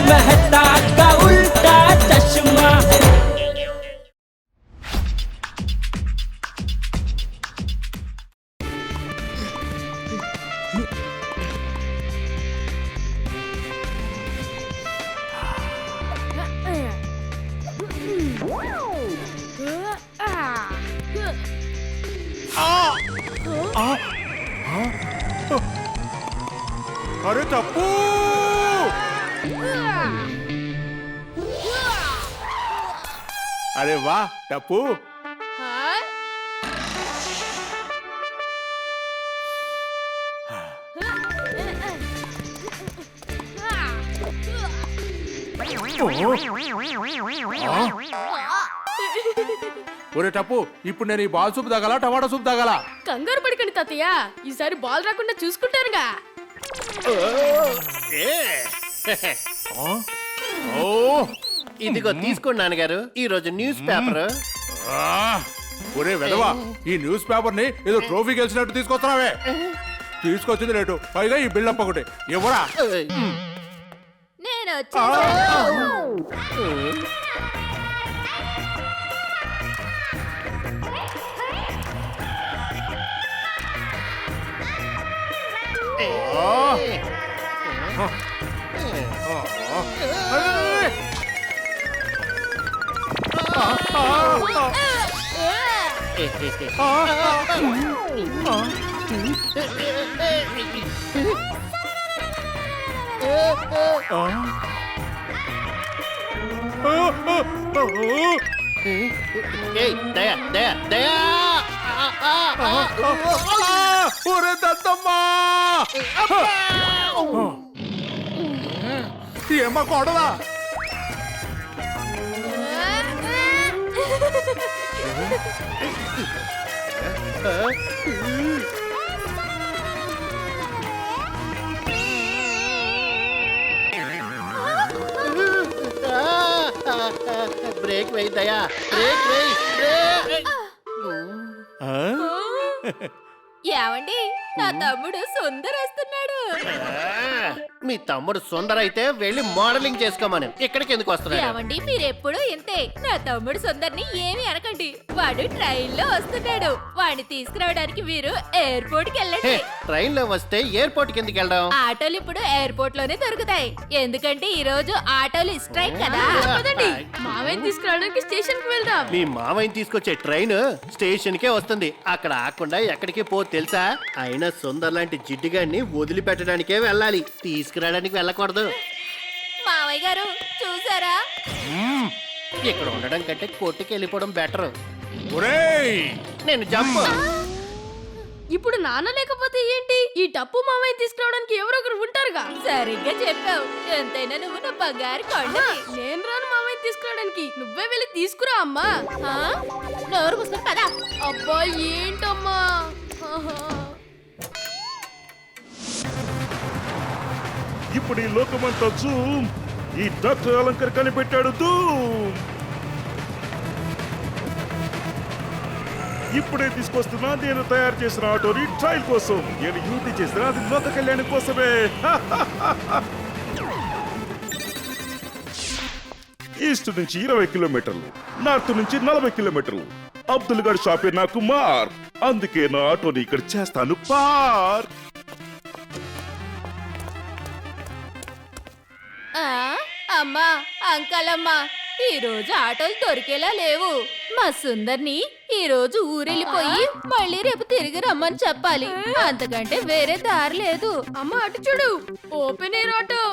मेहता का उल्टा चश्मा। अरे टप्पू अरे वाह टप्पू ఒరే టప్పు ఇప్పుడు నేను ఈ బాల్ సూప్ తాగాల టమాటా సూప్ తాగాల? కంగారు పడకండి తాతయ్య, ఈసారి బాల్ రాకుండా చూసుకుంటారుగా. ఇదిగో తీసుకోండి నాన్నగారు, ఈ రోజు న్యూస్ పేపర్. ఒరే వెదవా, ఈ న్యూస్ పేపర్ ని ఏదో ట్రోఫీ గెలిచినట్టు తీసుకొస్తున్నావే. తీసుకొచ్చింది రేటు, పైగా ఈ బిల్డప్ ఒకటి ఎవరా? నేను దయా దయా దయా ఒరే దత్తమ్మా, ఏమ్మా కోడలా? బ్రేక్ వేయి దయా, బ్రేక్ వేయి. ఏమండి, నా తమ్ముడు సుందర్ వస్తున్నాడు. మీ తమ్ముడు సుందర్ అయితే వెళ్ళి మోడలింగ్ చేసుకోమని ఇక్కడికి ఎందుకు వస్తున్నాడు? ఏమండి, మీరెప్పుడు ఇంతే. నా తమ్ముడు సుందర్ని ఏమి అనకండి, వాడు ట్రైన్ లో వస్తున్నాడు. వాడిని తీసుకురావడానికి మీరు ఎయిర్పోర్ట్ కి వెళ్ళండి. ట్రైన్ లో వస్తే ఎయిర్పోర్ట్ కిందకి వెళ్దాం. ఆటోలు ఇప్పుడు ఎయిర్పోర్ట్ లోనే దొరుకుతాయి, ఎందుకంటే ఈ రోజు ఆటోలు స్ట్రైక్ కదా. మావయ్యని తీసుకురావడానికి స్టేషన్ కి వెళ్దాం. మీ మావయ్యని తీసుకొచ్చే ట్రైన్ స్టేషన్ కే వస్తుంది, అక్కడ ఆకుండా ఎక్కడికి పో తెలుసా? అయినా సుందర్ లాంటి జిడ్డుగాన్ని వదిలిపెట్టడానికే వెళ్ళాలి, తీసుకురావడానికి వెళ్ళకూడదు. మావయ్య గారు చూసారా, ఇక్కడ ఉండడం కంటే కొట్టుకి వెళ్ళిపోవడం బెటర్. ఒరేయ్ నేను జంప్. ఇప్పుడు నాన్న లేకపోతే ఏంటి? ఈ టప్పు మావయ్య తీసుకురావడానికి ఎవరో ఒకరు ఉంటారుగా. సరిగ్గా చెప్పావు, ఎంతైనా నువ్వు నా బంగారు కొండ. నేను రాను మావయ్య తీసుకురావడానికి, నువ్వే వెళ్ళి తీసుకురా అమ్మా. నోరు కూసుకుని కదా. అబ్బా ఏంటమ్మా. ఇప్పుడు ఈ లోకమంతా జూమ్, ఈ డాక్టర్ అలంకర్ కనిపెట్టాడు ధూమ్. ఇప్పుడే తీసుకొస్తున్నా నేను తయారు చేసిన ఆటోని ట్రయల్ కోసం. నేను యూటి చేసిన అది లోక కళ్యాణం కోసమే. ఈస్ట్ నుంచి 20 కిలోమీటర్లు, నార్త్ నుంచి 40 కిలోమీటర్లు. అబ్దుల్ గడ్ షాపే నాకు మార్, అందుకే నా ఆటోని ఇక్కడ చేస్తాను పార్. అమ్మా, అంకల్ అమ్మా, ఈ రోజు ఆటోలు దొరికేలా లేవు. మా సుందర్ని ఈ రోజు ఊరెళ్ళిపోయి మళ్ళీ రేపు తిరిగి రమ్మని చెప్పాలి, అంతకంటే వేరే దారి లేదు. అమ్మ అటు చూడు, ఓపెన్ ఎయిర్ ఆటో.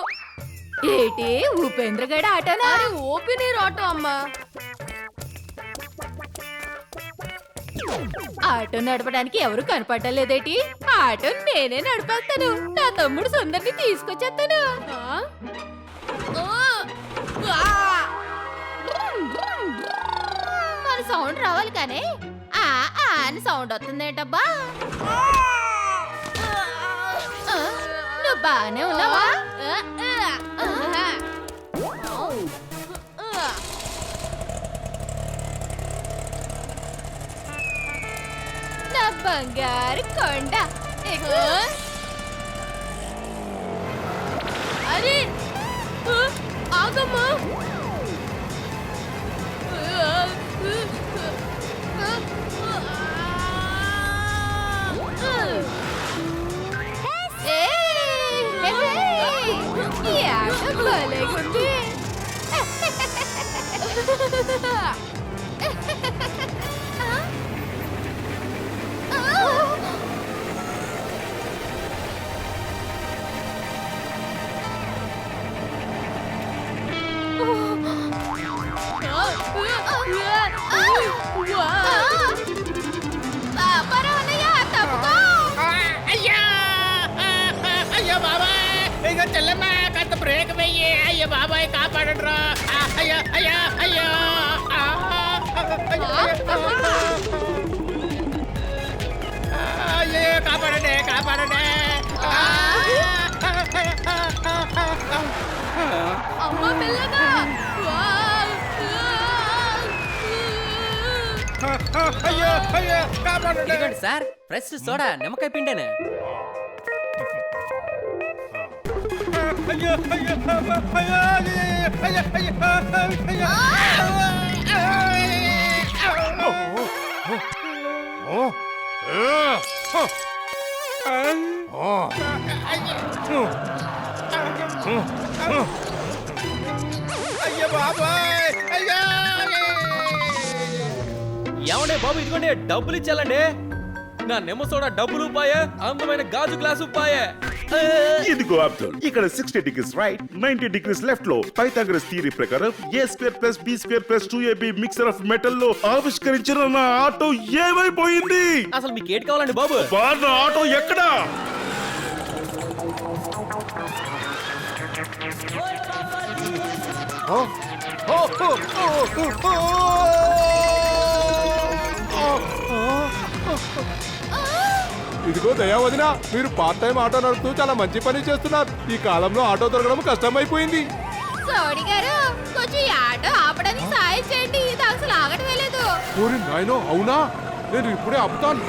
ఏటి ఉపేంద్ర గడ ఆటోనా? ఓపెన్ ఎయిర్ ఆటో అమ్మా. ఆటో నడపడానికి ఎవరు కనపడలేదేటి? ఆటో నేనే నడిపేస్తాను, నా తమ్ముడు సుందర్ని తీసుకొచ్చేస్తాను. మన సౌండ్ రావాలి కానీ అని సౌండ్ వస్తుందేంటబ్బా. నువ్వు బాగానే ఉన్నావా? నా బంగారు కొండ. అరే ఆగమ్మా. ఈ ఆట భలేగుంది. అయ్యో బాబాయ్ ఇక చెల్లెమ్మా కాస్త బ్రేక్ వెయ్యి. అయ్యో బాబాయ్ కాపాడండి. అయ్యో అయ్యో అయ్యో అయ్యో కాపాడండి కాపాడండి. అమ్మ మెల్లగా. అయ్యో అయ్యో కాపాడండి. ఇదిగోండి సార్ ఫ్రెష్ సోడా నిమ్మకాయ పిండేనే. అయ్యో అయ్యో అయ్యో అయ్యో అయ్యో అయ్యో బాబాయ్ అయ్యో. ఏమండే బాబు ఇదిగోండి డబ్బులు ఇచ్చాలండి. నా నిమ్మ సోడా డబ్బులు పాయే, అందమైన గాజు గ్లాసు పాయే. ఇదిగో అబ్దుల్, ఇక్కడ 60 degrees రైట్ 90 degrees లెఫ్ట్ లో పైథాగరస్ థియరీ ప్రకారం a² + b² + 2ab mixer of metal లో ఆవిష్కరించిన నా ఆటో ఏమైపోయింది? అసలు మీకు ఏటి కావాలండి బాబు? నా ఆటో ఎక్కడా? ఇదిగో దయావదిన, మీరు పార్ట్ టైం ఆటో నడుపుతూ చాలా మంచి పని చేస్తున్నారు. ఈ కాలంలో ఆటో దొరకడం కష్టమైపోయింది. సోడి గారు కొంచెం ఈ ఆటో ఆపడానికి సాయం చేయండి. ఇది అసలు ఆగటమే లేదు. ఓరి నాయనో, అవునా? నేను ఇప్పుడే ఆపుతాను.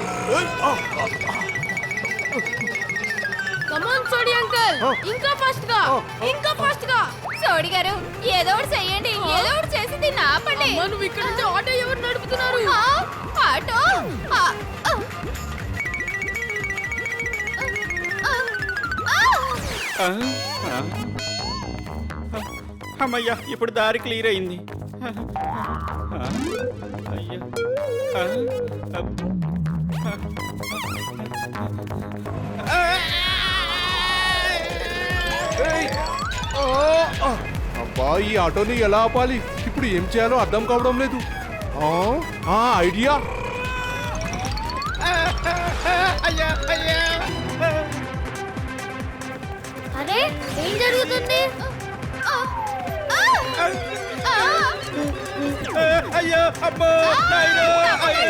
కమాన్ సోడి అంకుల్, ఇంకా ఫాస్ట్ గా, ఇంకా ఫాస్ట్ గా. సోడి గారు ఏదో ఒకటి చెయ్యండి, ఏదో ఒకటి చేసి దీన్ని ఆపండి. నువ్వు ఇక్కడ నుంచి ఆటో ఎవరు నడుపుతున్నారు? ఆటో అమ్మయ్యా ఇప్పుడు దారి క్లియర్ అయింది. అయ్యా అబ్బా, ఈ ఆటోని ఎలా ఆపాలి? ఇప్పుడు ఏం చేయాలో అర్థం కావడం లేదు. ఐడియా. అయ్యా అయ్యా అరే ఏం జరుగుతుంది? అయ్యో అమ్మో నాయనో అయ్యో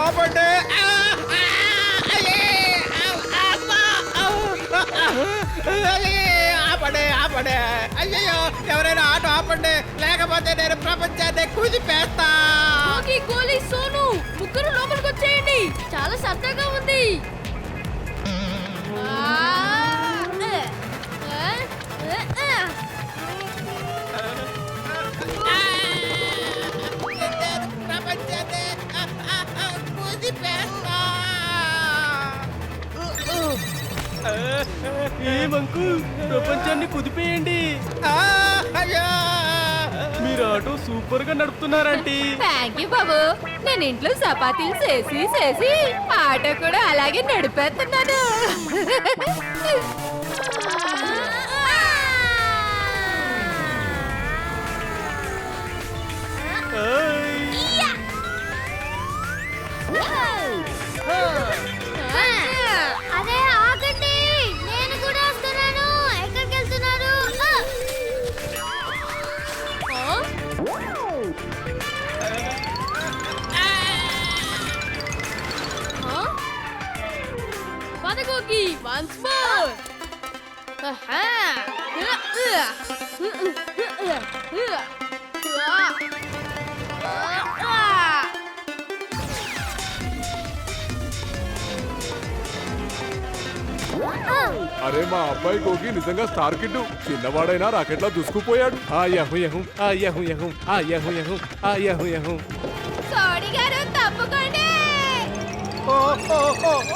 ఆపండి. ఆపండి ఆపండి. అయ్యో ఎవరైనా ఆటో ఆపండి, లేకపోతే నేను ప్రపంచాన్ని కుదిపేస్తా. గోలీ సోను ముగ్గురు లోపలికి వచ్చేయండి. చాలా సరదాగా ఉంది. ప్రపంచాన్ని కుదిపేస్తా. ఏమంకు ప్రపంచాన్ని కుదిపేయండి. అయ్యో మీరు ఆటో సూపర్ గా నడుపుతున్నారండి. థ్యాంక్ యూ బాబు. నేను ఇంట్లో చపాతీలు చేసి చేసి ఆటో కూడా అలాగే నడిపేస్తున్నాను. అదే ఆగండి, నేను కూడా వస్తున్నాను. ఎక్కడికి వెళ్తున్నారు? పదకోకి వన్స్ మోర్. అరే మా అబ్బాయి గోగి నిజంగా స్టార్ కిడ్. చిన్నవాడైనా రాకెట్లా దూసుకుపోయాడు. ఆ యహు యహు ఆ యహు యహు ఆ యహు యహు ఆ యహు యహు. సోడి గారు తప్పు